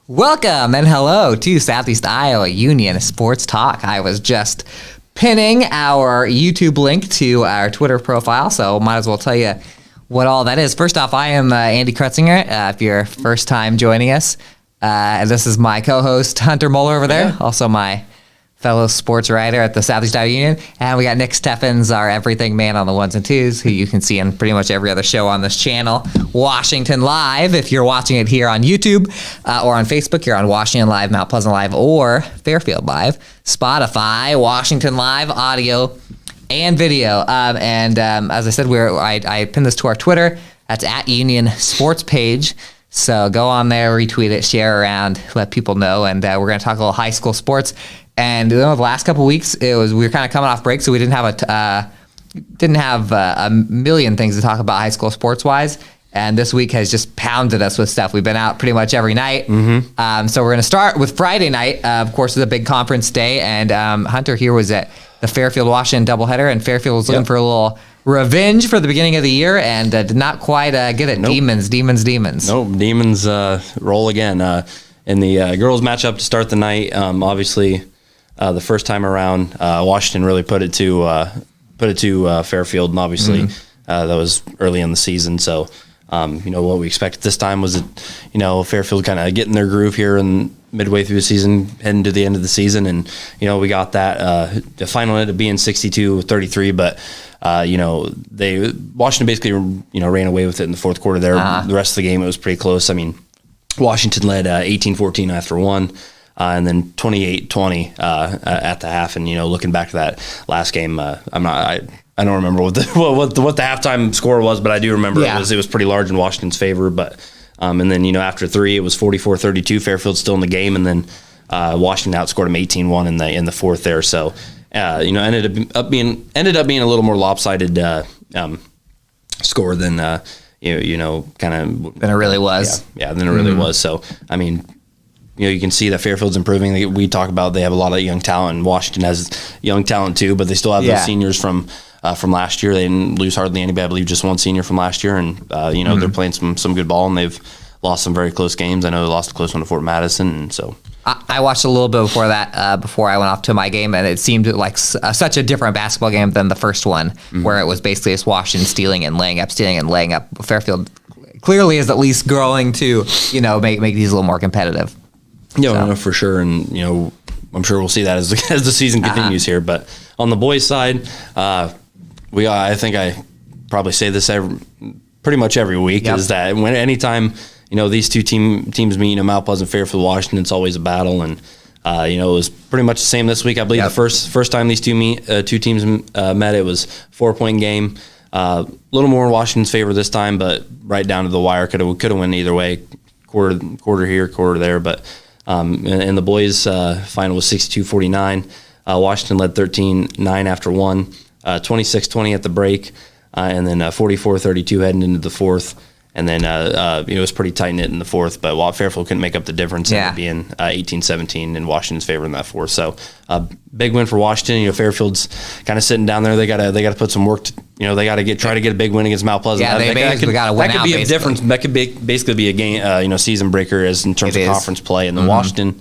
Welcome and hello to Southeast Iowa Union Sports Talk. I was just pinning our YouTube link to our Twitter profile, so might as well tell you what all that is. First off, I am Andy Krutzinger. If you're first time joining us, this is my co-host Hunter Moeller over there, also my fellow sports writer at the Southeast Iowa Union. And we got Nick Steffens, our everything man on the ones and twos, who you can see in pretty much every other show on this channel. Washington Live, if you're watching it here on YouTube or on Facebook, you're on Washington Live, Mount Pleasant Live, or Fairfield Live, Spotify, Washington Live, audio and video. As I said, I pinned this to our Twitter. That's at Union Sports Page. So go on there, retweet it, share around, let people know. And we're going to talk a little high school sports. And the last couple of weeks, we were kind of coming off break, so we didn't have a million things to talk about high school sports wise. And this week has just pounded us with stuff. We've been out pretty much every night. So we're going to start with Friday night. Of course, it's a big conference day, and Hunter here was at the Fairfield Washington doubleheader, and Fairfield was looking for a little revenge for the beginning of the year, and did not quite get it. Nope. Demons. Nope, Demons roll again. In the girls matchup to start the night, obviously. The first time around, Washington really put it to Fairfield, and obviously that was early in the season. So, what we expected this time was that, Fairfield kind of getting their groove here and midway through the season, heading to the end of the season, and we got that. The final ended up being 62-33, but Washington basically ran away with it in the fourth quarter. There, the rest of the game it was pretty close. I mean, Washington led 18-14 after one. And then 28-20 at the half, and looking back to that last game, I don't remember what the halftime score was, but I do remember it was pretty large in Washington's favor. But and then after three, it was 44-32. Fairfield still in the game, and then Washington outscored them 18-1 in the fourth there. So ended up being a little more lopsided score than kind of than it really was. Yeah, than it really was. So I mean. You can see that Fairfield's improving. We talk about they have a lot of young talent, and Washington has young talent too, but they still have those seniors from last year. They didn't lose hardly anybody. I believe just one senior from last year, and they're playing some good ball, and they've lost some very close games. I know they lost a close one to Fort Madison, and so. I watched a little bit before that, before I went off to my game, and it seemed like such a different basketball game than the first one, where it was basically just Washington stealing and laying up. Fairfield clearly is at least growing to make these a little more competitive. No, for sure, and I'm sure we'll see that as the season continues here. But on the boys' side, I think I probably say this pretty much every week is that anytime these two teams meet, Mount Pleasant, Fairfield, Washington, it's always a battle, and it was pretty much the same this week. I believe the first time these two teams met, it was 4-point game. A little more in Washington's favor this time, but right down to the wire. Could have went either way, quarter here, quarter there, but. And the boys' final was 62-49. Washington led 13-9 after one, 26-20 at the break, and then 44-32 heading into the fourth. And then it was pretty tight-knit in the fourth, but Fairfield couldn't make up the difference, ended up being 18-17 in Washington's favor in that fourth. So big win for Washington. Fairfield's kind of sitting down there. They got to put some work. They got to try to get a big win against Mount Pleasant. Yeah, they got to win. That could be a difference. That could basically be a game, season breaker as in terms of conference play. And then Washington,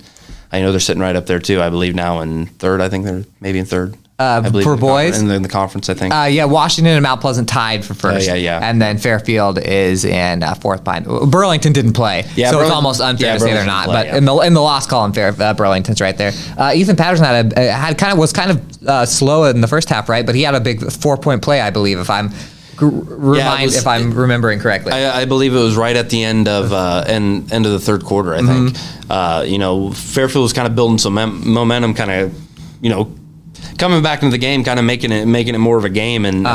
I know they're sitting right up there too. I believe now in third. I think they're maybe in third. For boys? In the conference, I think. Washington and Mount Pleasant tied for first. And then Fairfield is in fourth behind. Burlington didn't play, so it's almost unfair to say they're not. But in the loss column, Burlington's right there. Ethan Patterson was kind of slow in the first half, right? But he had a big 4-point play, I believe, if I'm remembering correctly. I believe it was right at the end of end of the third quarter, I think. Fairfield was kind of building some momentum, kind of, coming back into the game, kind of making it more of a game, and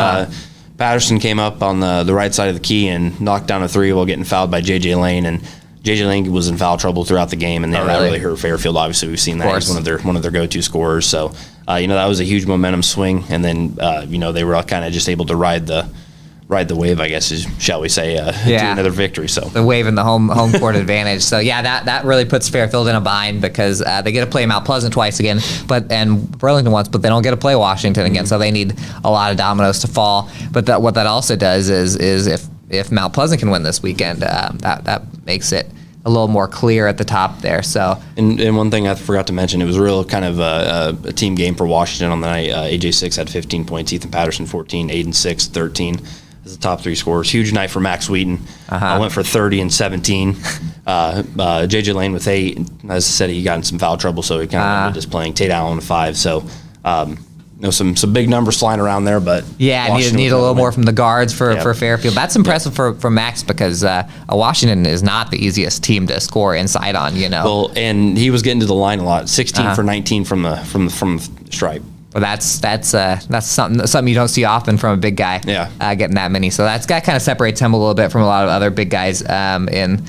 Patterson came up on the right side of the key and knocked down a three while getting fouled by J.J. Lane, and J.J. Lane was in foul trouble throughout the game, and that really hurt Fairfield. Obviously, we've seen that. He's one of their go-to scorers, so that was a huge momentum swing, and then they were kind of just able to ride the wave, I guess, shall we say, to another victory. So the wave and the home court advantage. So that really puts Fairfield in a bind because they get to play Mount Pleasant twice again, and Burlington once, but they don't get to play Washington again. So they need a lot of dominoes to fall. But what that also does is if Mount Pleasant can win this weekend, that makes it a little more clear at the top there. So, and one thing I forgot to mention, it was a real kind of a team game for Washington on the night. AJ 6 had 15 points, Ethan Patterson 14, Aiden 6, 13 as the top three scorers. Huge night for Max Wheaton. Went for 30 and 17. JJ Lane with 8. As I said, he got in some foul trouble, so he kind of just playing. Tate Allen with 5. So, some big numbers flying around there, but yeah, need a little more from the guards for Fairfield. That's impressive for Max because Washington is not the easiest team to score inside on. Well, and he was getting to the line a lot. 16 for 19 from the stripe. Well, that's something you don't see often from a big guy. Getting that many. So that kind of separates him a little bit from a lot of other big guys in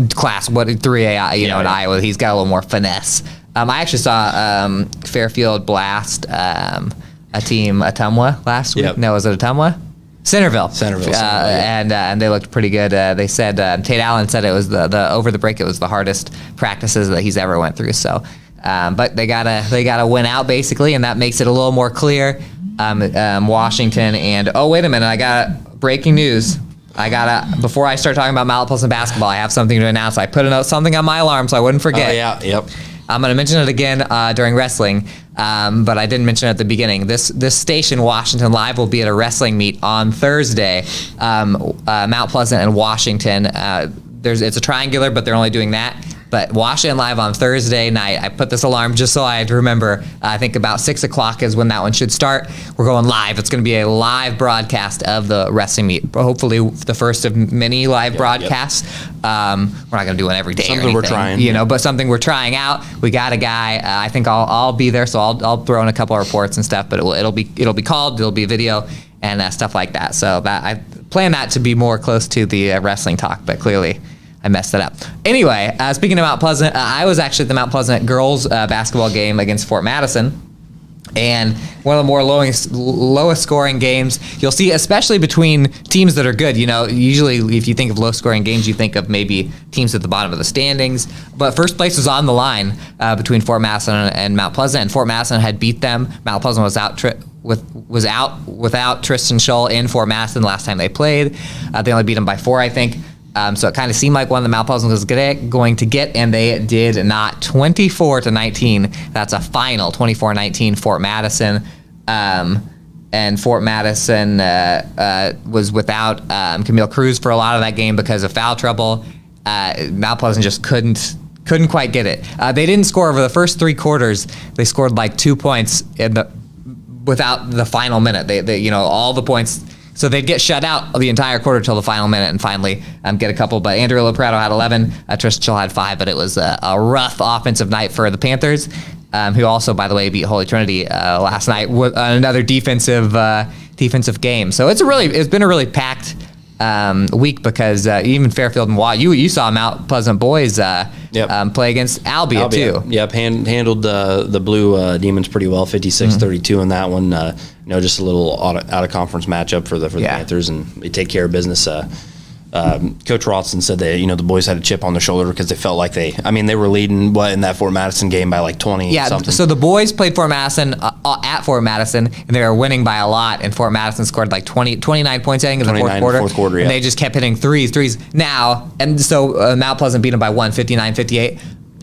Class 3A. In Iowa, he's got a little more finesse. I actually saw Fairfield blast a team, Ottumwa, last week. No, was it Ottumwa? Centerville. And they looked pretty good. They said Tate Allen said it was the over the break. It was the hardest practices that he's ever went through. So, but they gotta win out basically, and that makes it a little more clear. Washington and wait a minute, I got breaking news. Before I start talking about Mount Pleasant basketball, I have something to announce. I put something on my alarm so I wouldn't forget. I'm going to mention it again during wrestling, but I didn't mention it at the beginning. This station, Washington Live, will be at a wrestling meet on Thursday. Mount Pleasant and Washington. It's a triangular, but they're only doing that. But Washington Live on Thursday night. I put this alarm just so I had to remember. I think about 6 o'clock is when that one should start. We're going live. It's going to be a live broadcast of the wrestling meet. Hopefully the first of many live broadcasts. We're not going to do one every day. Something we're trying. But something we're trying out. We got a guy. I think I'll be there, so I'll throw in a couple of reports and stuff. But it'll be called. It'll be video and stuff like that. So that I plan that to be more close to the wrestling talk, but clearly I messed it up. Anyway, speaking of Mount Pleasant, I was actually at the Mount Pleasant girls basketball game against Fort Madison. And one of the more lowest scoring games you'll see, especially between teams that are good. Usually if you think of low scoring games, you think of maybe teams at the bottom of the standings. But first place was on the line between Fort Madison and Mount Pleasant. And Fort Madison had beat them. Mount Pleasant was out without Tristan Schull in Fort Madison the last time they played. They only beat them by 4, I think. So it kind of seemed like one of the Mount Pleasant was going to get, and they did not. 24-19. That's a final. 24-19 Fort Madison. And Fort Madison was without Camille Cruz for a lot of that game because of foul trouble. Mount Pleasant just couldn't quite get it. They didn't score over the first 3 quarters. They scored like 2 points without the final minute. They all the points. So they'd get shut out the entire quarter till the final minute and finally get a couple. But Andrew Loprado had 11, Tristan Schull had 5, but it was a rough offensive night for the Panthers, who also, by the way, beat Holy Trinity last night with another defensive game. So it's been a really packed week because even Fairfield and Watt, you saw Mount Pleasant boys play against Albia too. Yep, handled the Blue Demons pretty well, 56-32 in that one. Just a little out of conference matchup for the Panthers, and they take care of business. Coach Rothson said that the boys had a chip on their shoulder because they felt like they were leading in that Fort Madison game by like 20 something. So the boys played Fort Madison at Fort Madison, and they were winning by a lot, and Fort Madison scored like 29 points, I think, in the fourth quarter. And they just kept hitting threes now, and so Mount Pleasant beat them by 59-58.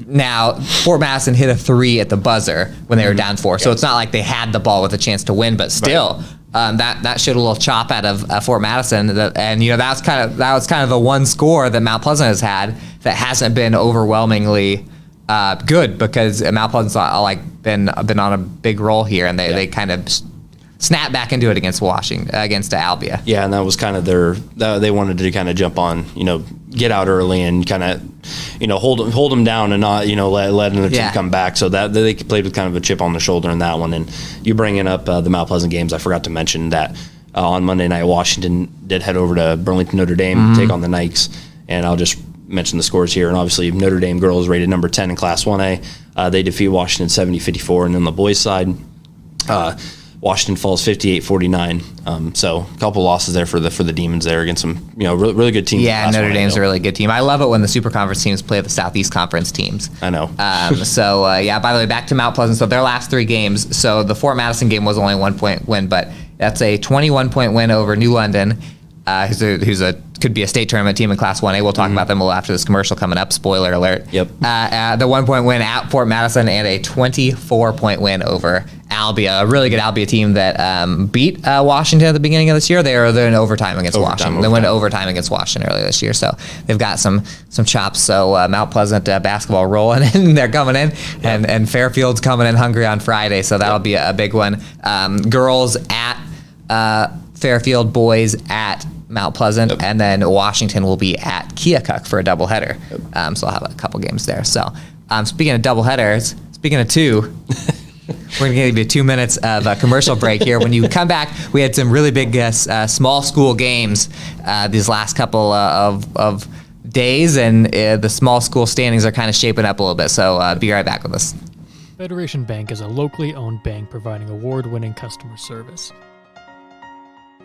Now, Fort Madison hit a 3 at the buzzer when they were down 4, so it's not like they had the ball with a chance to win, but still, that showed a little chop out of Fort Madison, and that was kind of the one score that Mount Pleasant has had that hasn't been overwhelmingly good because Mount Pleasant's been on a big roll here, and they kind of snap back into it against Albia. Yeah, and that was kind of they wanted to kind of jump on, get out early and kind of, hold them down and not, let another team come back. So that they played with kind of a chip on the shoulder in that one. And you bringing up the Mount Pleasant games, I forgot to mention that on Monday night, Washington did head over to Burlington Notre Dame to take on the Nikes. And I'll just mention the scores here. And obviously Notre Dame girls rated number 10 in Class 1A. They defeat Washington 70-54. And then the boys side, Washington falls 58-49. So a couple losses there for the Demons there against some really good teams. Yeah, Notre Dame's a really good team. I love it when the Super Conference teams play the Southeast Conference teams. I know. By the way, back to Mount Pleasant. So their last 3 games. So the Fort Madison game was only a 1-point win, but that's a 21-point win over New London, who's a could be a state tournament team in Class 1A. We'll talk about them a little after this commercial coming up. Spoiler alert. Yep. The 1-point win at Fort Madison and a 24-point win over Albia, a really good Albia team that beat Washington at the beginning of this year. They're in overtime against Washington. They went to overtime against Washington earlier this year, so they've got some chops. So Mount Pleasant basketball rolling in. They're coming in, and Fairfield's coming in hungry on Friday, so that'll be a big one. Girls at Fairfield, boys at Mount Pleasant, and then Washington will be at Keokuk for a doubleheader. So I'll have a couple games there. So speaking of doubleheaders, speaking of two, we're going to give you 2 minutes of a commercial break here. When you come back, we had some really big small school games these last couple of days, and the small school standings are kind of shaping up a little bit. So be right back with us. Federation Bank is a locally owned bank providing award-winning customer service.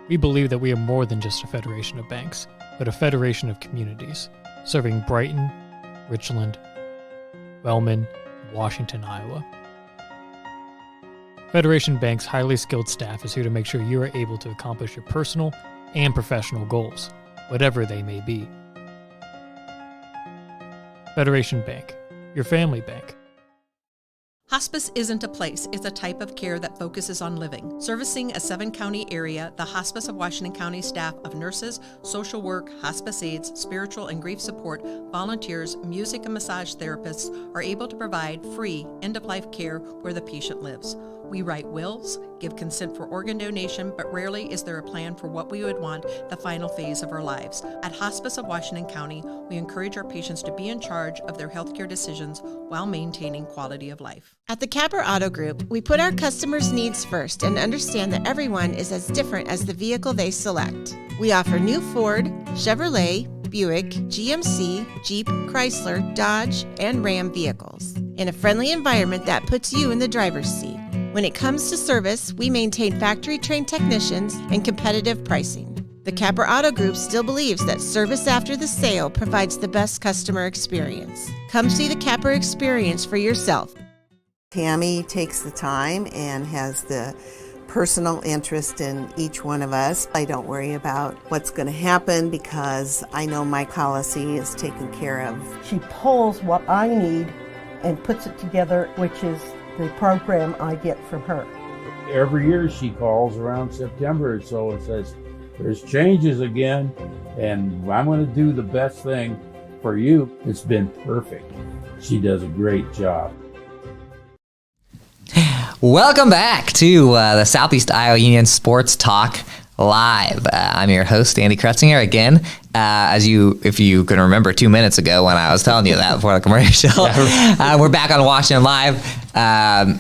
We believe that we are more than just a federation of banks, but a federation of communities, serving Brighton, Richland, Wellman, and Washington, Iowa. Federation Bank's highly skilled staff is here to make sure you are able to accomplish your personal and professional goals, whatever they may be. Federation Bank, your family bank. Hospice isn't a place, it's a type of care that focuses on living. Servicing a 7-county area, the Hospice of Washington County staff of nurses, social work, hospice aides, spiritual and grief support, volunteers, music and massage therapists are able to provide free end-of-life care where the patient lives. We write wills, give consent for organ donation, but rarely is there a plan for what we would want the final phase of our lives. At Hospice of Washington County, we encourage our patients to be in charge of their healthcare decisions while maintaining quality of life. At the Capper Auto Group, we put our customers' needs first and understand that everyone is as different as the vehicle they select. We offer new Ford, Chevrolet, Buick, GMC, Jeep, Chrysler, Dodge, and Ram vehicles in a friendly environment that puts you in the driver's seat. When it comes to service, we maintain factory-trained technicians and competitive pricing. The Capper Auto Group still believes that service after the sale provides the best customer experience. Come see the Capper experience for yourself. Tammy takes the time and has the personal interest in each one of us. I don't worry about what's going to happen because I know my policy is taken care of. She pulls what I need and puts it together, which is the program I get from her. Every year she calls around September or so and says, there's changes again, and I'm going to do the best thing for you. It's been perfect. She does a great job. Welcome back to the Southeast Iowa Union Sports Talk Live. I'm your host, Andy Kretzinger. Again, if you can remember 2 minutes ago when I was telling you that before the commercial, we're back on Washington Live,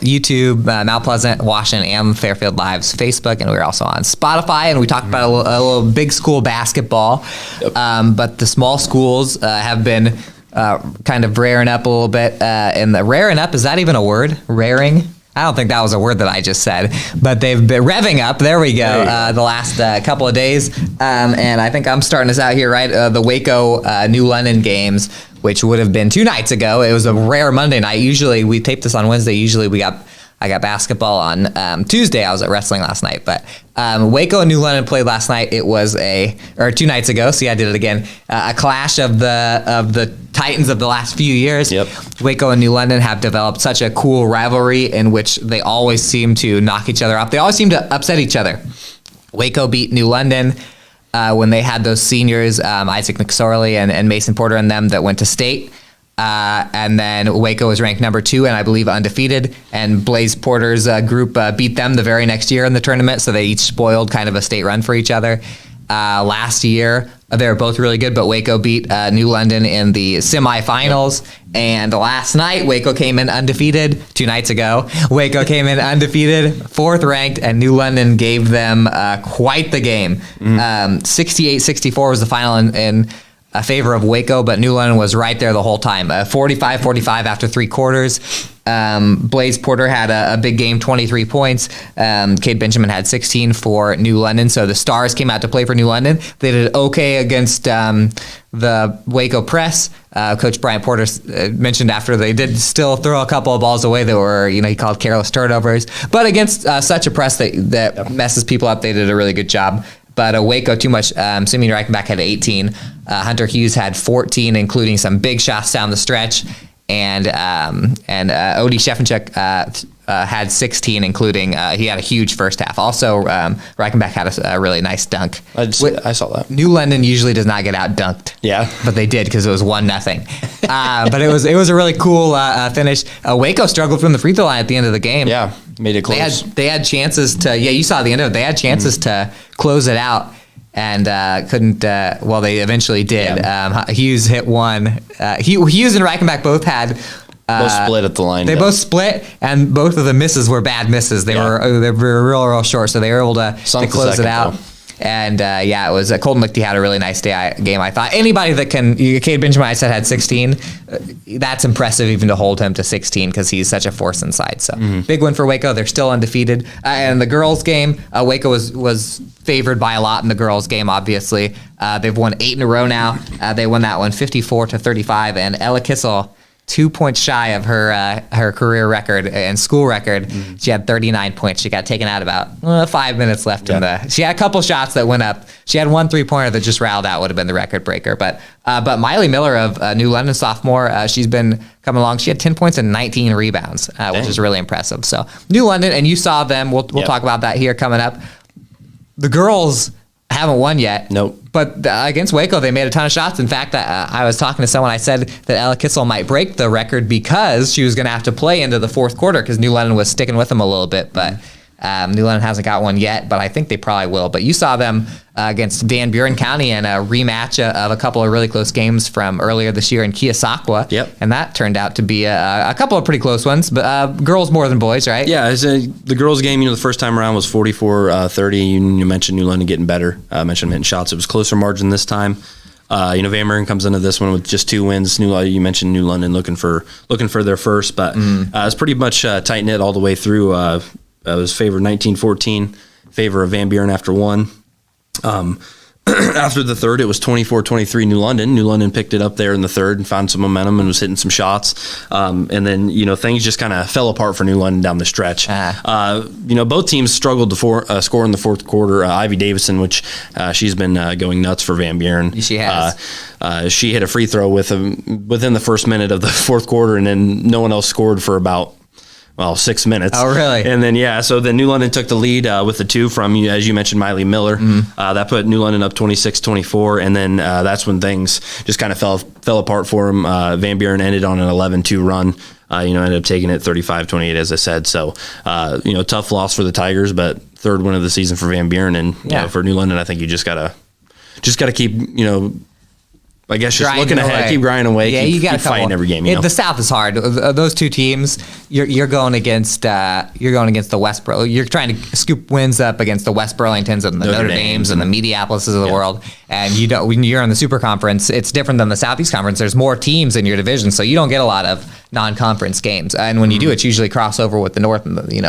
YouTube, Mount Pleasant, Washington, and Fairfield Live's Facebook, and we're also on Spotify. And we talked about a little big school basketball, but the small schools have been kind of raring up a little bit. And the raring up, is that even a word? Raring? I don't think that was a word that I just said, but they've been revving up. There we go. The last couple of days. And I think I'm starting this out here, right? The Waco New London games, which would have been 2 nights ago. It was a rare Monday night. Usually we tape this on Wednesday. Usually I got basketball on Tuesday. I was at wrestling last night, but Waco and New London played last night. It was 2 nights ago. See, I did it again. A clash of the Titans of the last few years. Yep. Waco and New London have developed such a cool rivalry in which they always seem to knock each other off. They always seem to upset each other. Waco beat New London when they had those seniors, Isaac McSorley and Mason Porter and them that went to state. And then Waco was ranked number 2 and I believe undefeated. And Blaze Porter's group beat them the very next year in the tournament. So they each spoiled kind of a state run for each other. Last year, they were both really good, but Waco beat New London in the semifinals. And last night, Waco came in undefeated. 2 nights ago, Waco came in undefeated, 4th ranked, and New London gave them quite the game. 68-64 was the final in favor of Waco, but New London was right there the whole time. 45-45 after 3 quarters. Blaze Porter had a big game, 23 points. Cade Benjamin had 16 for New London. So the Stars came out to play for New London. They did okay against the Waco press. Coach Brian Porter mentioned after they did still throw a couple of balls away that were, he called careless turnovers. But against such a press that messes people up, they did a really good job. but Waco too much. Simeon Reichenbach had 18. Hunter Hughes had 14, including some big shots down the stretch, and Odie Shevchenchuk had 16, including he had a huge first half. Also, Reichenbach had a really nice dunk. I saw that. New London usually does not get out dunked. Yeah, but they did because it was 1-0. But it was a really cool finish. Waco struggled from the free throw line at the end of the game. Yeah, made it close. They had chances to. Yeah, you saw the end of it. They had chances to close it out. And couldn't. They eventually did. Yeah. Hughes hit one. Hughes and Reichenbach both had. Both split at the line. They both split, and both of the misses were bad misses. They were real short, so they were able to close it out. Though. And it was Colton Lichty had a really nice game. I thought anybody that can. Cade Benjamin, I said, had 16. That's impressive, even to hold him to 16 because he's such a force inside. So big win for Waco. They're still undefeated. And the girls' game, Waco was favored by a lot in the girls' game. Obviously, they've won 8 in a row now. They won that one 54-35, and Ella Kissel, 2 points shy of her career record and school record. She had 39 points. She got taken out about 5 minutes left in the. She had a couple shots that went up. She had one 3-pointer that just railed out, would have been the record breaker. But Miley Miller of New London, sophomore, she's been coming along. She had 10 points and 19 rebounds, which is really impressive. So New London, and you saw them. We'll talk about that here coming up. The girls haven't won yet. Nope. But against Waco, they made a ton of shots. In fact, I was talking to someone. I said that Ella Kissel might break the record because she was going to have to play into the fourth quarter because New London was sticking with them a little bit. But New London hasn't got one yet, but I think they probably will. But you saw them against Van Buren County in a rematch of a couple of really close games from earlier this year in Keosauqua. Yep. And that turned out to be a couple of pretty close ones, but girls more than boys, right? Yeah, the girls' game, the first time around was 44-30. You mentioned New London getting better. I mentioned hitting shots. It was closer margin this time. Van Buren comes into this one with just 2 wins. You mentioned New London looking for their first, but it's pretty much tight knit all the way through. It was favor 19-14, favor of Van Buren after 1. After the third, it was 24-23 New London. New London picked it up there in the third and found some momentum and was hitting some shots. And then, things just kind of fell apart for New London down the stretch. Both teams struggled to score in the fourth quarter. Ivy Davison, which she's been going nuts for Van Buren. She has. She hit a free throw within the first minute of the fourth quarter, and then no one else scored for about 6 minutes. Oh, really? And then, so then New London took the lead with the 2 from, as you mentioned, Miley Miller. That put New London up 26-24, and then that's when things just kind of fell apart for them. Van Buren ended on an 11-2 run. Ended up taking it 35-28, as I said. So, tough loss for the Tigers, but third win of the season for Van Buren. And for New London, I think you just gotta keep, I guess just looking ahead, keep grinding away, keep fighting every game. The South is hard. Those 2 teams, you're going against the West Bro. You're trying to scoop wins up against the West Burlingtons and the Notre Dames and the Mediapolises of the world. And when you're in the Super Conference, it's different than the Southeast Conference. There's more teams in your division, so you don't get a lot of non-conference games. And when you do, it's usually crossover with the North.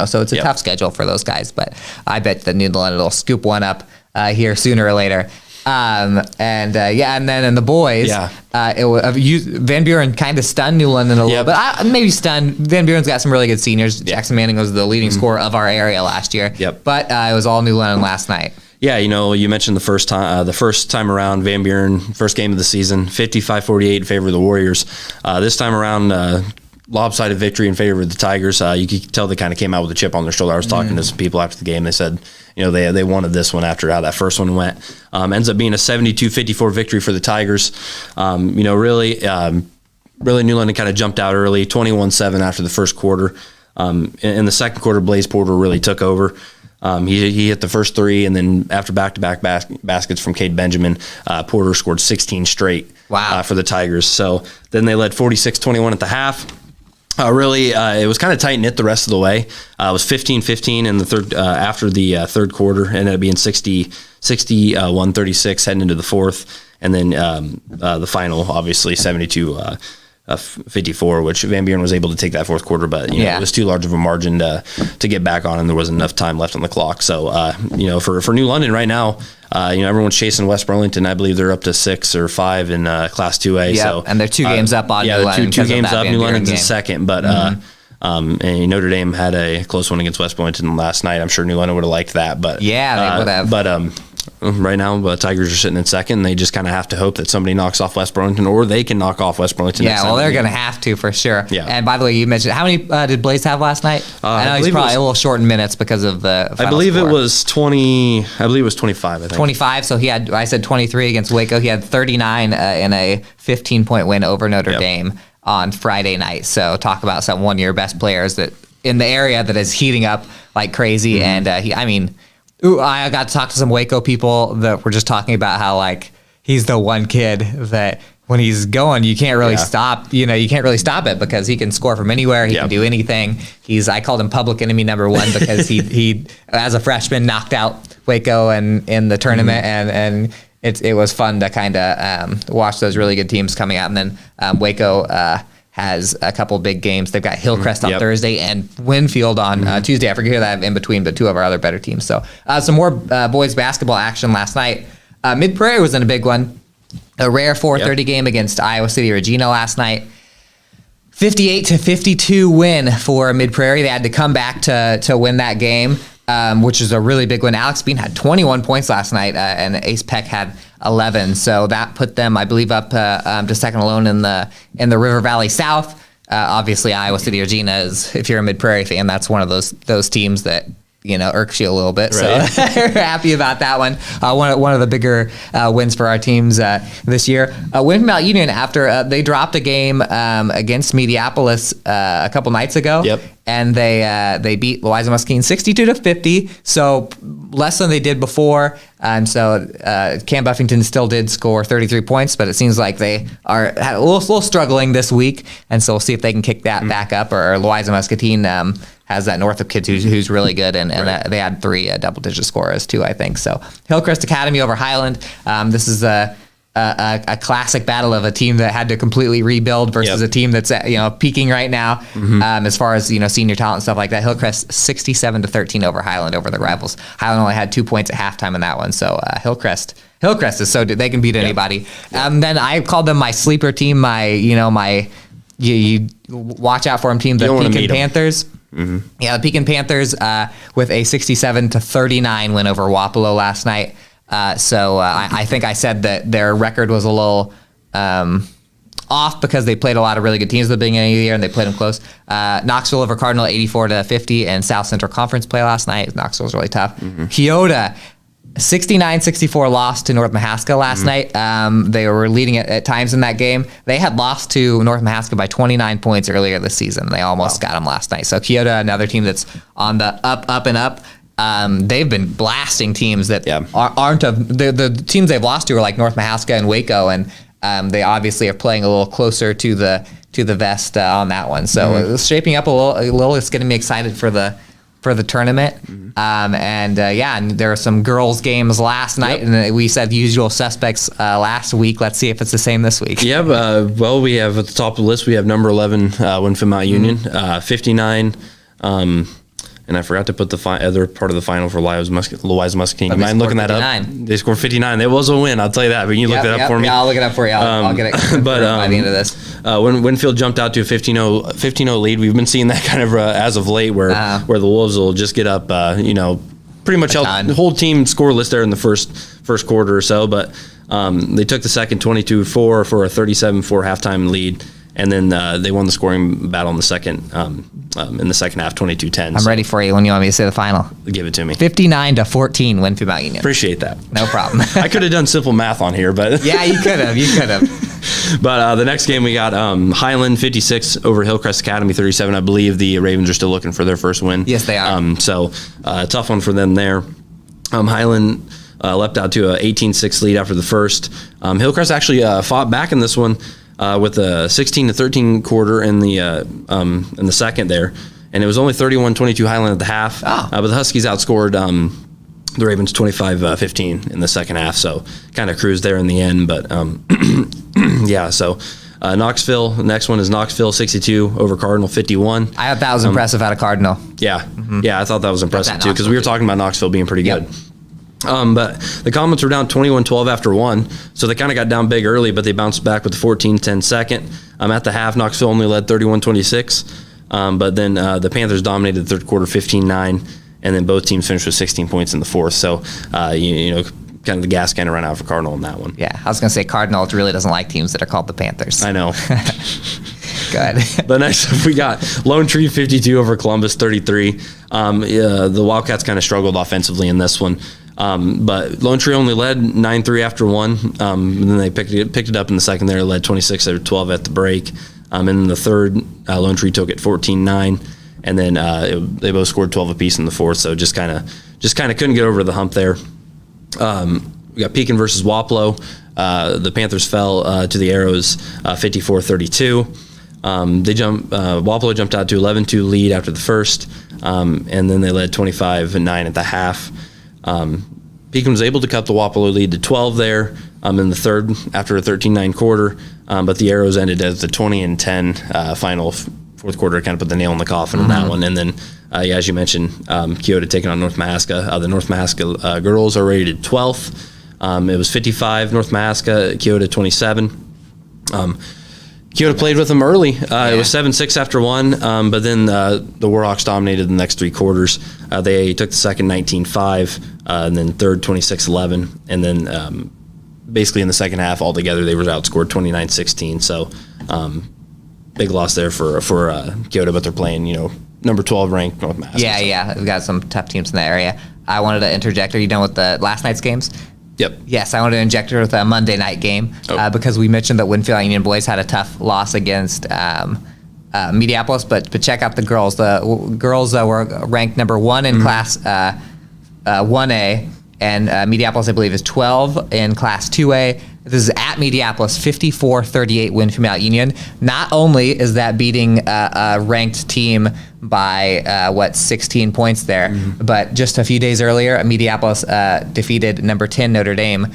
So it's a tough schedule for those guys. But I bet that New London will scoop one up here sooner or later. And then in the boys, Van Buren kind of stunned New London a little bit. Maybe stunned. Van Buren's got some really good seniors. Jackson Manning was the leading scorer of our area last year. But it was all New London last night. Yeah, you mentioned the first time around, Van Buren, first game of the season, 55-48 in favor of the Warriors. This time around, lopsided victory in favor of the Tigers. You could tell they kind of came out with a chip on their shoulder. I was talking to some people after the game. They said, they wanted this one after how that first one went. Ends up being a 72-54 victory for the Tigers. Really New London kind of jumped out early, 21-7 after the first quarter. In the second quarter, Blaze Porter really took over. He hit the first 3, and then after back-to-back baskets from Cade Benjamin, Porter scored 16 straight for the Tigers. So then they led 46-21 at the half. It was kind of tight knit the rest of the way. It was 15-15 in the third after the third quarter, ended up being 61-36 heading into the fourth, and then the final, obviously 72-54, which Van Buren was able to take that fourth quarter, but it was too large of a margin to get back on, and there wasn't enough time left on the clock. So for New London right now, everyone's chasing West Burlington. I believe they're up to 6 or 5 in Class 2A. Yeah, so, and they're 2 games up on New London. two games up. New London's in second, but and Notre Dame had a close one against West Burlington last night. I'm sure New London would have liked that, but they would have. But Right now, Tigers are sitting in second. And they just kind of have to hope that somebody knocks off West Burlington, or they can knock off West Burlington. Yeah, well, they're going to have to for sure. Yeah. And by the way, you mentioned how many did Blaze have last night? I know he's probably a little short in minutes because of the. I believe it was 20. I believe it was 25. I think 25. So I said 23 against Waco. He had 39 in a 15-point win over Notre Dame on Friday night. So talk about some one-year best players that in the area that is heating up like crazy. And I got to talk to some Waco people that were just talking about how like he's the one kid that when he's going, you can't really stop. You can't really stop it because he can score from anywhere. He can do anything. I called him public enemy number one because he as a freshman knocked out Waco and in the tournament and it was fun to kind of watch those really good teams coming out. And then Waco has a couple big games. They've got Hillcrest on Thursday and Winfield on Tuesday. I forget who that in between, but two of our other better teams. So some more boys basketball action last night. Mid Prairie was in a big one. A rare 4:30 game against Iowa City Regina last night. 58-52 win for Mid Prairie. They had to come back to win that game, which is a really big win. Alex Bean had 21 points last night, and Ace Peck had 11. So that put them, I believe, up to second alone in the River Valley South. Obviously, Iowa City Regina is, if you're a Mid Prairie fan, that's one of those teams that irks you a little bit. Right. So we're happy about that one. One of the bigger wins for our teams this year. Win from Mount Union after they dropped a game against Mediapolis a couple nights ago. Yep. And they beat Louisa Muscatine 62-50, so less than they did before. And so Cam Buffington still did score 33 points, but it seems like they are a little struggling this week. And so we'll see if they can kick that back up. Or Louisa Muscatine has that Northup kid who's really good, and they had 3 double-digit scorers too, I think. So Hillcrest Academy over Highland. This is a classic battle of a team that had to completely rebuild versus a team that's peaking right now as far as senior talent and stuff like that. Hillcrest 67-13 over Highland over the rivals. Highland only had 2 points at halftime in that one, so Hillcrest is so good. They can beat anybody. Then I called them my sleeper team. You watch out for them team, the Pekin Panthers. Mm-hmm. Yeah, the Pekin Panthers with a 67-39 win over Wapello last night. So I think I said that their record was a little off because they played a lot of really good teams at the beginning of the year and they played them close. Knoxville over Cardinal 84-50 in South Central Conference play last night. Knoxville was really tough. Mm-hmm. Keota 69-64 lost to North Mahaska last night. They were leading at times in that game. They had lost to North Mahaska by 29 points earlier this season. They almost got them last night. So Keota, another team that's on the up and up. They've been blasting teams that aren't the teams they've lost to are like North Mahaska and Waco, and they obviously are playing a little closer to the vest on that one. So it's shaping up a little. It's getting me excited for the tournament. And there were some girls games last night, and we said usual suspects last week. Let's see if it's the same this week. Yeah, well, we have at the top of the list, we have number 11, Winfield Mount Union, 59. And I forgot to put the other part of the final for Louisa Muscatine. You mind looking 59. That up? They scored 59. It was a win, I'll tell you that. But you look that up for me. Yeah, I'll look it up for you. I'll get it by the end of this. When Winfield jumped out to a 15-0 lead, we've been seeing that kind of as of late where the Wolves will just get up, pretty much the whole team scoreless there in the first quarter or so. But they took the second 22-4 for a 37-4 halftime lead. And then they won the scoring battle in the second half, 22-10. I'm ready for you when you want me to say the final. Give it to me. 59-14, Winfield Mount Union. Appreciate that. No problem. I could have done simple math on here, but yeah, you could have. But the next game we got Highland 56 over Hillcrest Academy 37. I believe the Ravens are still looking for their first win. Yes, they are. So tough one for them there. Highland leapt out to a 18-6 lead after the first. Hillcrest actually fought back in this one. With a 16-13 quarter in the second there, and it was only 31-22 Highland at the half. But the Huskies outscored the Ravens 25-15 in the second half, so kind of cruised there in the end. But so Knoxville. The next one is Knoxville 62 over Cardinal 51. I thought that was impressive out of Cardinal. Yeah, I thought that was impressive too because we were talking about Knoxville being pretty good. But the Comets were down 21-12 after one, so they kind of got down big early, but they bounced back with the 14-10 second. At the half, Knoxville only led 31-26, but then the Panthers dominated the third quarter 15-9, and then both teams finished with 16 points in the fourth. So, kind of the gas kind of ran out for Cardinal in that one. Yeah, I was going to say Cardinal really doesn't like teams that are called the Panthers. I know. Good. But next up, we got Lone Tree 52 over Columbus 33. The Wildcats kind of struggled offensively in this one. But Lone Tree only led 9-3 after one. And then they picked it up in the second there, led 26-12 at the break. And in the third, Lone Tree took it 14-9. And then they both scored 12 apiece in the fourth, so just kind of couldn't get over the hump there. We got Pekin versus Wapello. The Panthers fell to the Arrows 54-32. Wapello jumped out to 11-2 lead after the first, and then they led 25-9 at the half. Pekin was able to cut the Wapello lead to 12 there in the third after a 13-9 quarter, but the Arrows ended as the 20-10 final fourth quarter, kind of put the nail in the coffin on that one. And then, as you mentioned, Keota taking on North Mahaska. The North Mahaska girls are rated 12th. It was 55 North Mahaska, Keota 27. Keota played with them early. It was 7-6 after one, but then the Warhawks dominated the next three quarters. They took the second 19-5, and then third 26-11, and then basically in the second half altogether they were outscored 29-16. So big loss there for Keota, but they're playing number 12 ranked North Mahaska. Yeah, we've got some tough teams in that area. I wanted to interject. Are you done with the last night's games? Yep. Yes, I wanted to inject her with a Monday night game because we mentioned that Winfield Union boys had a tough loss against Mediapolis, but check out the girls. The girls were ranked number 1 in Class 1A, and Mediapolis, I believe, is 12 in Class 2A. This is at Mediapolis, 54-38 win for Mount Union. Not only is that beating a ranked team by 16 points there, but just a few days earlier, Mediapolis defeated number 10 Notre Dame,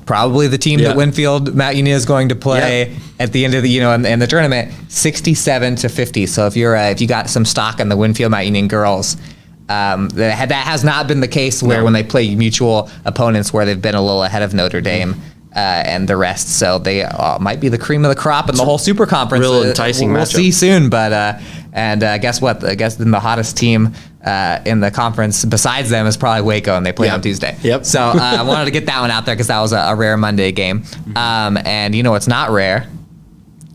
probably the team that Winfield Mount Union is going to play at the end of the in the tournament, 67-50. So if you got some stock in the Winfield Mount Union girls. That has not been the case when they play mutual opponents where they've been a little ahead of Notre Dame and the rest. So they might be the cream of the crop in the whole Super Conference. Real enticing matchup. We'll see soon. But guess what? I guess the hottest team in the conference besides them is probably Waco, and they play on Tuesday. Yep. So I wanted to get that one out there because that was a rare Monday game. And what's not rare?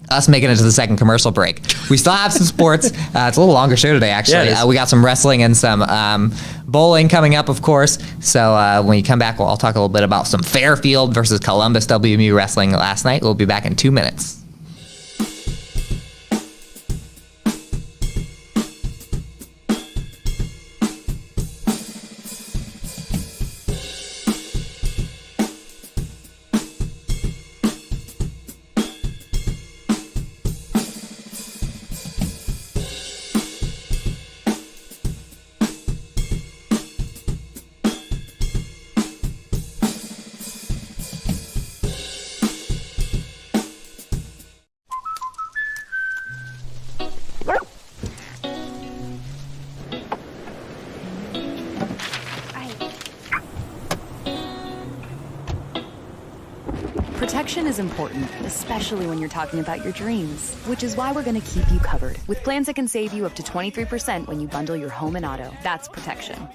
Us making it to the second commercial break. We still have some sports. It's a little longer show today, actually. We got some wrestling and some bowling coming up, of course. So when you come back, I'll talk a little bit about some Fairfield versus Columbus WMU wrestling last night. We'll be back in 2 minutes. Protection is important, especially when you're talking about your dreams, which is why we're going to keep you covered with plans that can save you up to 23% when you bundle your home and auto. That's protection.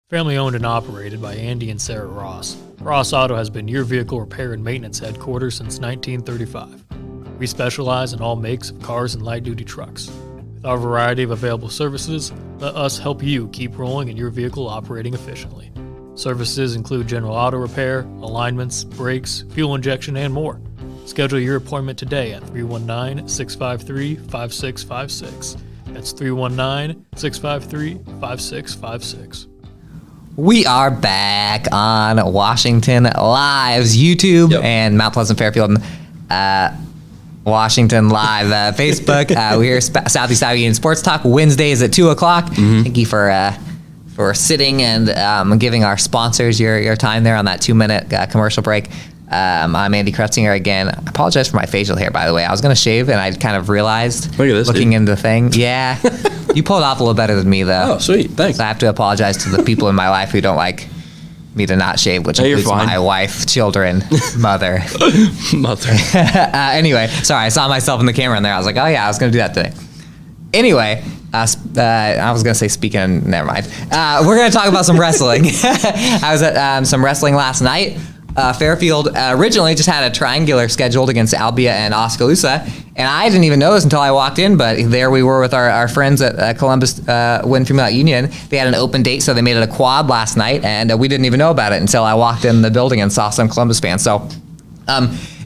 Family owned and operated by Andy and Sarah Ross, Ross Auto has been your vehicle repair and maintenance headquarters since 1935. We specialize in all makes of cars and light-duty trucks. With our variety of available services, let us help you keep rolling and your vehicle operating efficiently. Services include general auto repair, alignments, brakes, fuel injection, and more. Schedule your appointment today at 319-653-5656. That's 319-653-5656. We are back on Washington Live's YouTube and Mount Pleasant Fairfield. Washington Live Facebook. We're here, Southeast Iowa Union Sports Talk, Wednesdays at 2 o'clock. Thank you for sitting and giving our sponsors your time there on that 2-minute commercial break. I'm Andy Krutzinger again. I apologize for my facial hair, by the way. I was going to shave, and I kind of realized Look at this, looking dude. into the thing. Yeah. You pulled off a little better than me, though. Oh, sweet. Thanks. So I have to apologize to the people in my life who don't like me to not shave, which Hey, you're includes fine. my wife, children, mother. Mother. Anyway, sorry, I saw myself in the camera in there. I was like, oh yeah, I was going to do that today. Anyway, I was going to say speaking, never mind. We're going to talk about some wrestling. I was at some wrestling last night. Fairfield originally just had a triangular scheduled against Albia and Oskaloosa, and I didn't even know this until I walked in, but there we were with our friends at Columbus Win-Female Union. They had an open date, so they made it a quad last night, and we didn't even know about it until I walked in the building and saw some Columbus fans. So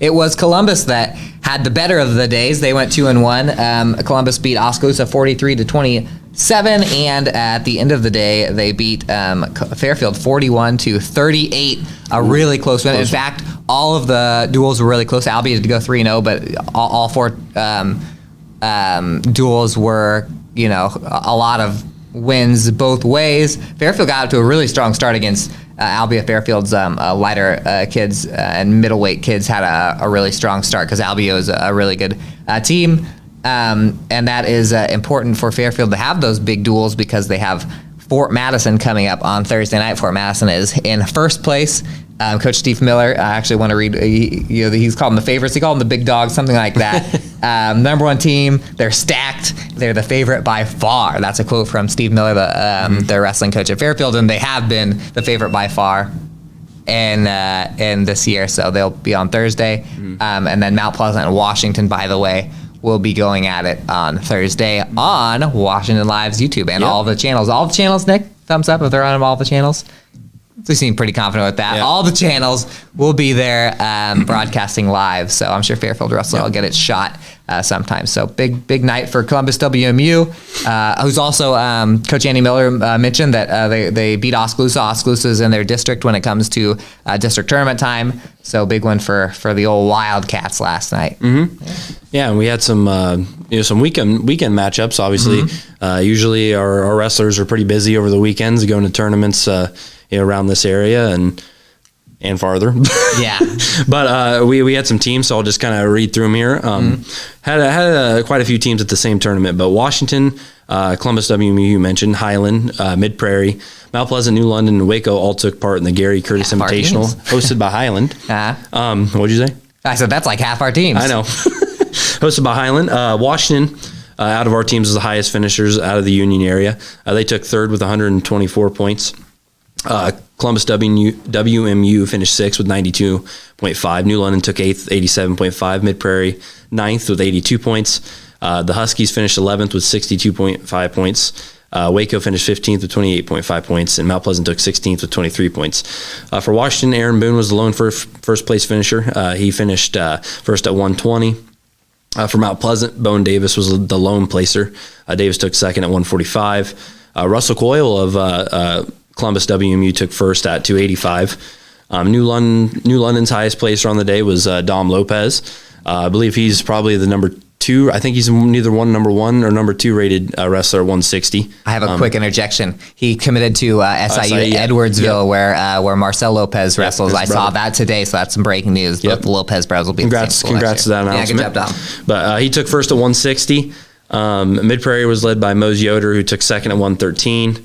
it was Columbus that had the better of the days. They went 2-1. Columbus beat Oskaloosa 43-27, and at the end of the day, they beat Fairfield 41-38. A really close win. In fact, all of the duels were really close. Albia did go 3-0, but all four duels were, a lot of wins both ways. Fairfield got up to a really strong start against Albia. Fairfield's lighter kids and middleweight kids had a really strong start because Albia is a really good team. And that is important for Fairfield to have those big duels because they have Fort Madison coming up on Thursday night. Fort Madison is in first place. Coach Steve Miller, I actually want to read, he's called them the favorites. He called them the big dogs, something like that. Number one team, they're stacked. They're the favorite by far. That's a quote from Steve Miller, the wrestling coach at Fairfield, and they have been the favorite by far in this year. So they'll be on Thursday. And then Mount Pleasant and Washington, by the way, will be going at it on Thursday on Washington Live's YouTube and all the channels. All the channels, Nick, thumbs up if they're on all the channels. We seem pretty confident with that. Yeah. All the channels will be there broadcasting live, so I'm sure Fairfield Wrestling will get it shot sometime. So big night for Columbus WMU, who's also Coach Andy Miller mentioned that they beat Oskaloosa. Oskaloosa's in their district when it comes to district tournament time. So big one for the old Wildcats last night. Yeah, and we had some some weekend matchups. Obviously, usually our wrestlers are pretty busy over the weekends, going to tournaments around this area and farther. Yeah, but we had some teams, so I'll just kind of read through them here. Had quite a few teams at the same tournament, but Washington, Columbus WMU, you mentioned, Highland, Mid Prairie, Mount Pleasant, New London, and Waco all took part in the Gary Curtis Half our Invitational, teams. hosted by Highland. What'd you say? I said that's like half our teams. I know. Hosted by Highland. Washington, out of our teams, is the highest finishers out of the Union area. They took third with 124 points. Columbus WMU finished sixth with 92.5. New London took eighth, 87.5. Mid Prairie ninth with 82 points. The Huskies finished 11th with 62.5 points. Waco finished 15th with 28.5 points, and Mount Pleasant took 16th with 23 points. For Washington, Aaron Boone was the lone first place finisher. He finished first at 120. For Mount Pleasant, Bone Davis was the lone placer. Davis took second at 145. Russell Coyle of Columbus WMU took first at 285. New London's highest placer on the day was Dom Lopez. I believe he's probably the number two. I think he's neither number one or number two rated wrestler at 160. I have a quick interjection. He committed to SIU Edwardsville, where Marcel Lopez wrestles. I saw that today, so that's some breaking news. Both the Lopez brothers will be Congrats to that announcement. Yeah, good job, Dom. But he took first at 160. Mid Prairie was led by Mose Yoder, who took second at 113.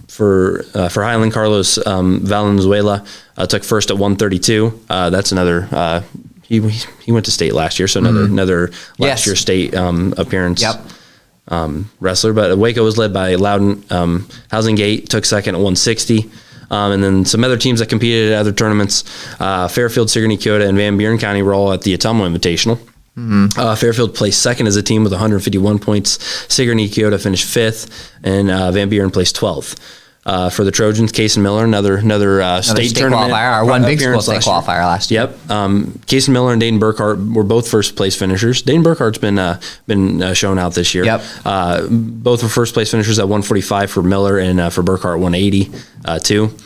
For Highland, Carlos Valenzuela took first at 132. That's another. He went to state last year, so another last year state appearance. Wrestler. But Waco was led by Loudon Housing Gate, took second at 160. And then some other teams that competed at other tournaments, Fairfield, Sigourney, Keota, and Van Buren County were all at the Ottumwa Invitational. Fairfield placed second as a team with 151 points. Sigourney, Keota finished fifth, and Van Buren placed 12th. For the Trojans, Case and Miller, another state tournament qualifier, our one big school state qualifier last year. Yep. Case and Miller and Dayton Burkhart were both first place finishers. Dayton Burkhart's been shown out this year. Yep. Both were first place finishers at 145 for Miller and for Burkhart 180 too.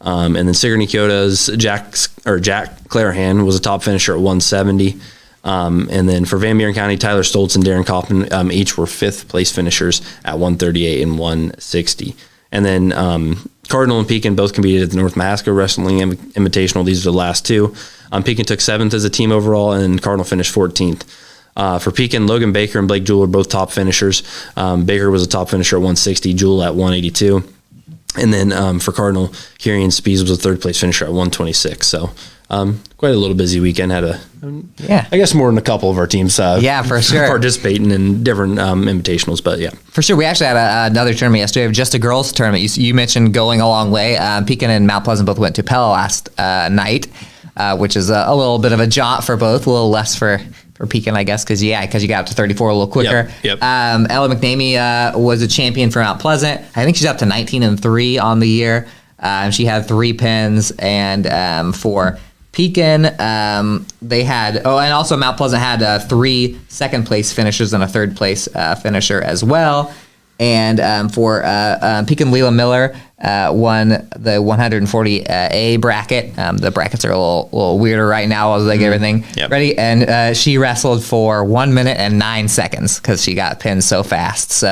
And then Sigourney Keota's Jack Clarahan was a top finisher at 170. And then for Van Buren County, Tyler Stoltz and Darren Kaufman each were 5th place finishers at 138 and 160. And then Cardinal and Pekin both competed at the North Mahaska Wrestling Invitational. These are the last two. Pekin took 7th as a team overall, and Cardinal finished 14th. For Pekin, Logan Baker and Blake Jewell are both top finishers. Baker was a top finisher at 160, Jewell at 182. And then for Cardinal, Kieran Spees was a 3rd place finisher at 126. So quite a little busy weekend. Had I guess more than a couple of our teams for sure participating in different invitationals, but yeah. For sure. We actually had another tournament yesterday, just a girls tournament. You mentioned going a long way. Pekin and Mount Pleasant both went to Pella last night, which is a little bit of a jaunt for both, a little less for Pekin, I guess, because you got up to 34 a little quicker. Yep. Ella McNamee was a champion for Mount Pleasant. I think she's up to 19-3 on the year. She had 3 pins, and for Pekin, they had, and also Mount Pleasant had 3 second place finishers and a 3rd place finisher as well. And for Pekin, Leela Miller won the 140A bracket. The brackets are a little weirder right now as they get everything ready. And she wrestled for 1 minute and 9 seconds because she got pinned so fast. So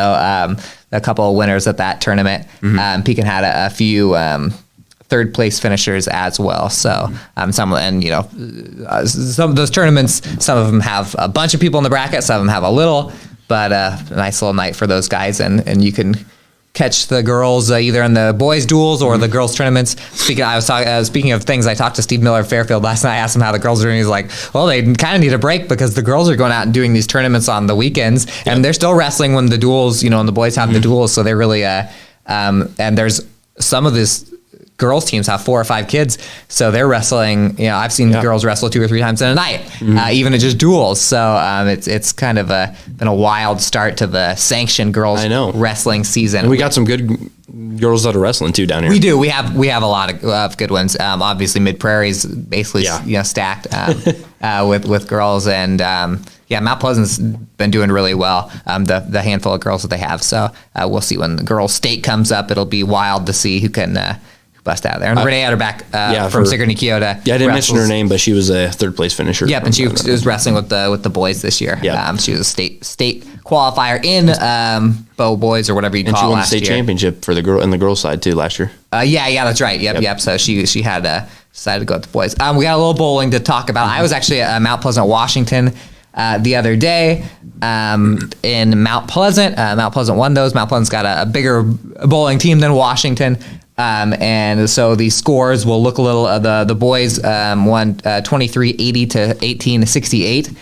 a couple of winners at that tournament. Pekin had a few 3rd place finishers as well. So some of those tournaments, some of them have a bunch of people in the bracket, some of them have a little. But a nice little night for those guys, and you can catch the girls either in the boys' duels or the girls' tournaments. Speaking of things, I talked to Steve Miller of Fairfield last night. I asked him how the girls are doing. He's like, well, they kind of need a break because the girls are going out and doing these tournaments on the weekends, and they're still wrestling when the duels, and the boys have the duels. So they're really, and there's some of this girls teams have 4 or 5 kids, so they're wrestling. I've seen girls wrestle 2 or 3 times in a night, even at just duels. So it's kind of been a wild start to the sanctioned girls wrestling season. And we got some good girls that are wrestling too down here. We do. We have a lot of good ones. Obviously, Mid Prairie's basically stacked with girls, and Mount Pleasant's been doing really well. The handful of girls that they have. So we'll see when the girls' state comes up. It'll be wild to see who can bust out there. And Renee Adderback from Sigourney Kyoto. Yeah, I didn't mention her name, but she was a 3rd place finisher. Yep, and she was wrestling with the boys this year. Yep. She was a state qualifier in bow boys or whatever you call it. And she won the state championship for the girls side too last year. Yeah, that's right. Yep. So she had decided to go with the boys. We got a little bowling to talk about. I was actually at Mount Pleasant, Washington the other day in Mount Pleasant. Mount Pleasant won those. Mount Pleasant's got a bigger bowling team than Washington. And so the scores will look a little, the boys won 23-80 to 18-68.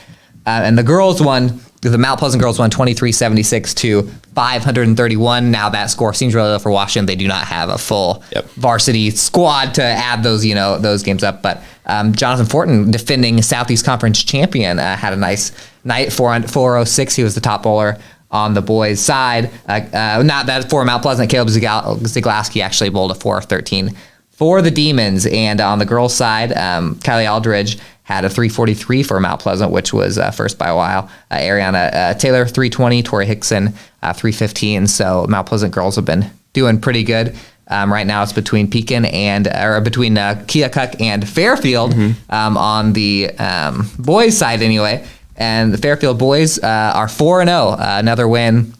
And the girls won, the Mount Pleasant girls won 23-76 to 531. Now that score seems really low for Washington. They do not have a full varsity squad to add those, those games up. But Jonathan Fortin, defending Southeast Conference champion, had a nice night, 406. He was the top bowler on the boys' side. Not that for Mount Pleasant, Caleb Zaglaski actually bowled a 413 for the Demons. And on the girls' side, Kylie Aldridge had a 343 for Mount Pleasant, which was first by a while. Ariana Taylor, 320, Tori Hickson, 315. So Mount Pleasant girls have been doing pretty good. Right now it's between Pekin between Keokuk and Fairfield on the boys' side anyway. And the Fairfield boys are 4-0. Another win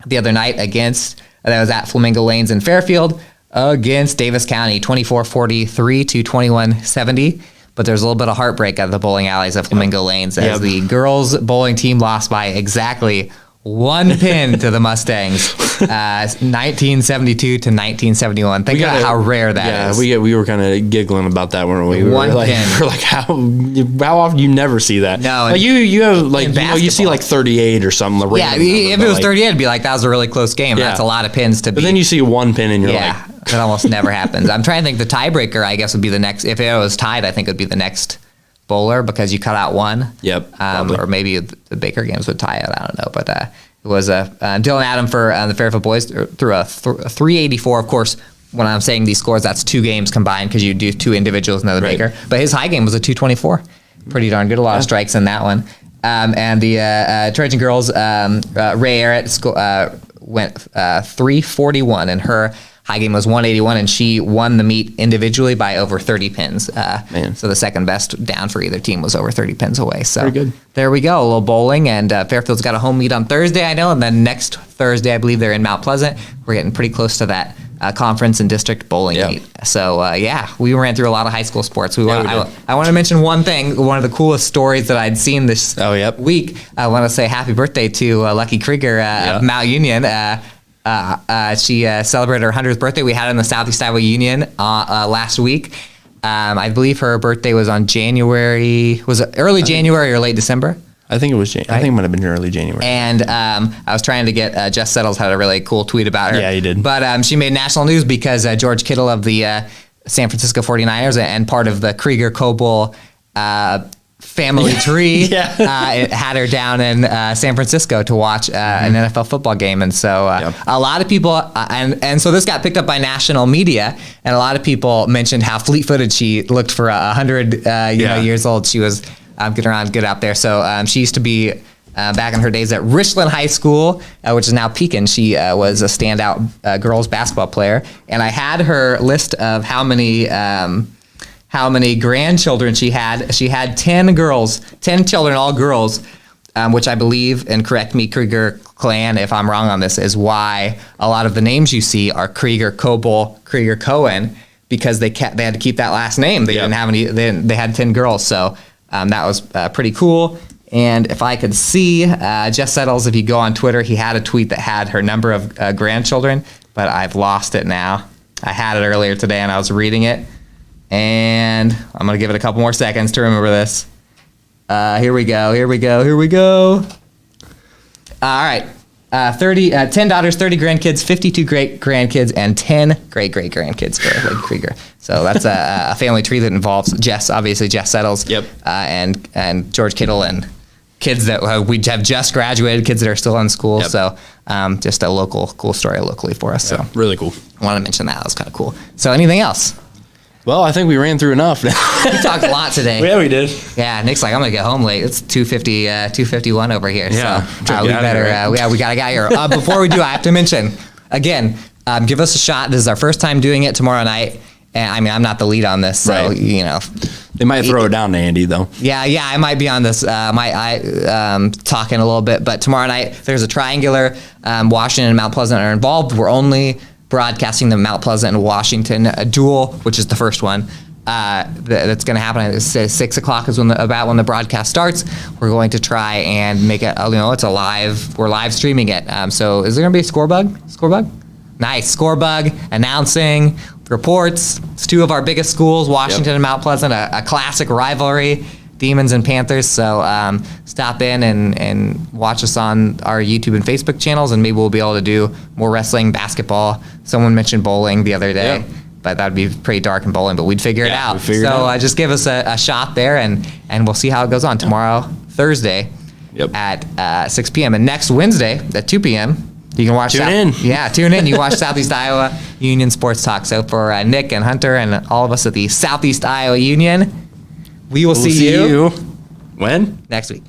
the other night that was at Flamingo Lanes in Fairfield against Davis County, 24-43 to 21-70. But there's a little bit of heartbreak at the bowling alleys at Flamingo Lanes as the girls bowling team lost by exactly 1 pin to the Mustangs, 1972 to 1971. Think about how rare that is. We were kind of giggling about that, weren't we? One pin. We're like, how often you never see that? No, you have you see like 38 or something. If it was 38, it'd be like that was a really close game. That's a lot of pins to beat. But then you see 1 pin and you're like, that almost never happens. I'm trying to think. The tiebreaker, I guess, would be the next. If it was tied, I think it would be the next bowler because you cut out one. Yep. Or maybe the Baker games would tie it. I don't know. But it was Dylan Adam for the Fairfield boys threw a 384. Of course, when I'm saying these scores, that's 2 games combined because you do 2 individuals and another Baker. But his high game was a 224. Pretty darn good. A lot of strikes in that one. And the Trojan girls, Ray Arrett went 341, and her high game was 181, and she won the meet individually by over 30 pins. Man. So the second best down for either team was over 30 pins away. So Very good. there we go, a little bowling, and Fairfield's got a home meet on Thursday, I know, and then next Thursday, I believe they're in Mount Pleasant. We're getting pretty close to that conference and district bowling meet. So we ran through a lot of high school sports. I want to mention one thing. One of the coolest stories that I'd seen this week. I want to say happy birthday to Lucky Krieger of Mount Union. She celebrated her 100th birthday. We had her in the Southeast Iowa Union last week. I believe her birthday was on January. Was it early January or late December? I think it was. I think it might have been early January. And I was trying to get Jess Settles had a really cool tweet about her. Yeah, he did. But she made national news because George Kittle of the San Francisco 49ers and part of the Krieger Coble family tree it had her down in San Francisco to watch an NFL football game. And so a lot of people, and so this got picked up by national media, and a lot of people mentioned how fleet-footed she looked for 100 years old. She was getting around good out there. So she used to be back in her days at Richland High School, which is now Pekin. She was a standout girls basketball player. And I had her list of how many grandchildren she had. She had 10 children, all girls, which I believe, and correct me, Krieger clan, if I'm wrong on this, is why a lot of the names you see are Krieger, Coble, Krieger, Cohen, because they had to keep that last name. They didn't have any. They had 10 girls, so that was pretty cool. And if I could see, Jess Settles, if you go on Twitter, he had a tweet that had her number of grandchildren, but I've lost it now. I had it earlier today, and I was reading it. And I'm going to give it a couple more seconds to remember this. Here we go. All right. 10 daughters, 30 grandkids, 52 great-grandkids, and 10 great-great-grandkids for Lady Krieger. So that's a family tree that involves Jess Settles, and George Kittle, and kids that we have just graduated, kids that are still in school. So just a cool story locally for us. So really cool. I want to mention that. That was kind of cool. So anything else? Well, I think we ran through enough. We talked a lot today. Yeah, we did. Yeah, Nick's like, I'm gonna get home late. It's 2:51 over here. Yeah, so we better. We gotta get here. Before we do, I have to mention again. Give us a shot. This is our first time doing it tomorrow night. And I mean, I'm not the lead on this, so you know. They might throw it down to Andy though. Yeah, I might be on this. Talking a little bit, but tomorrow night there's a triangular. Washington and Mount Pleasant are involved. We're only broadcasting the Mount Pleasant and Washington duel, which is the first one. That's going to happen at 6 o'clock is when the broadcast starts. We're going to try and make it. It's a live. We're live streaming it. So is there going to be a score bug? Nice score bug announcing reports. It's two of our biggest schools, Washington and Mount Pleasant, a classic rivalry. Demons and Panthers. So stop in and watch us on our YouTube and Facebook channels, and maybe we'll be able to do more wrestling, basketball. Someone mentioned bowling the other day, but that would be pretty dark in bowling, but we'd figure it out. Just give us a shot there, and we'll see how it goes on tomorrow, Thursday, at 6 p.m. And next Wednesday at 2 p.m., you can watch Tune in. Yeah, tune in. You watch Southeast Iowa Union Sports Talk. So for Nick and Hunter and all of us at the Southeast Iowa Union, we will see you when? next week.